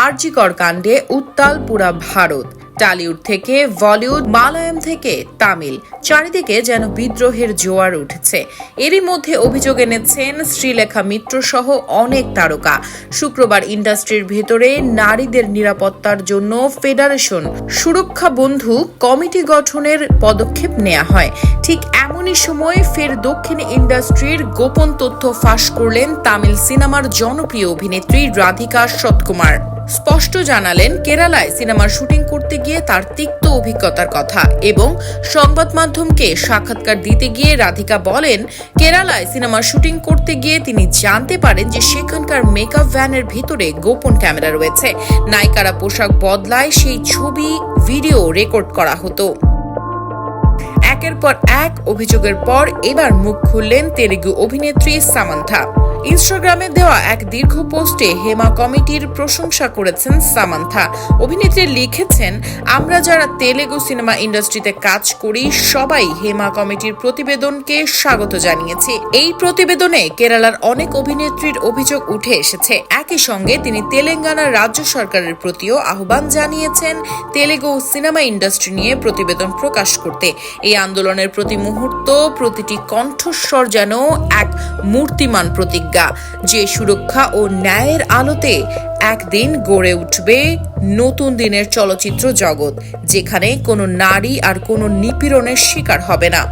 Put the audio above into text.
আরজিকর কাণ্ডে উত্তাল পুরা ভারত। টালিউড থেকে বলিউড, মালয়াম থেকে তামিল, চারিদিকে যেন বিদ্রোহের জোয়ার উঠেছে। এরই মধ্যে অভিযোগ এনেছেন শ্রীলেখা মিত্র সহ অনেক তারকা। শুক্রবার ইন্ডাস্ট্রির ভেতরে নারীদের নিরাপত্তার জন্য ফেডারেশন সুরক্ষা বন্ধু কমিটি গঠনের পদক্ষেপ নেওয়া হয়। ঠিক এমনই সময় ফের দক্ষিণ ইন্ডাস্ট্রির গোপন তথ্য ফাঁস করলেন তামিল সিনেমার জনপ্রিয় অভিনেত্রী রাধিকা সৎকুমার। স্পষ্ট জানালেন কেরালায় সিনেমার শুটিং করতে গিয়ে তার তিক্ত অভিজ্ঞতার কথা এবং সংবাদ মাধ্যমকে সাক্ষাৎকার দিতে গিয়ে রাধিকা বলেন, কেরালায় সিনেমার শুটিং করতে গিয়ে তিনি জানতে পারেন যে সেখানকার মেকআপ ভ্যানের ভিতরে গোপন ক্যামেরা রয়েছে। নায়িকারা পোশাক বদলায়, সেই ছবি ভিডিও রেকর্ড করা হতো। একের পর এক অভিযোগের পর এবার মুখ খুললেন তেলুগু অভিনেত্রী সামান্থা। ইনস্টাগ্রামে দেওয়া এক দীর্ঘ পোস্টে হেমা কমিটির প্রশংসা করেছেন সামান্থা। অভিনেত্রী লিখেছেন, আমরা যারা তেলুগু সিনেমা ইন্ডাস্ট্রিতে কাজ করি সবাই হেমা কমিটির প্রতিবেদনকে স্বাগত জানিয়েছি। এই প্রতিবেদনে কেরালার অনেক অভিনেত্রীর অভিযোগ উঠে এসেছে। একই সঙ্গে তিনি তেলেঙ্গানার রাজ্য সরকারের প্রতিও আহ্বান জানিয়েছেন তেলুগু সিনেমা ইন্ডাস্ট্রি নিয়ে প্রতিবেদন প্রকাশ করতে। এই আন্দোলনের প্রতি মুহূর্ত, প্রতিটি কণ্ঠস্বর যেন এক মূর্তিমান প্রতিজ্ঞা, যে সুরক্ষা ও ন্যায়ের আলোতে একদিন গড়ে উঠবে নতুন দিনের চলচ্চিত্র জগৎ, যেখানে কোনো নারী আর কোনো নিপীড়নের শিকার হবে না।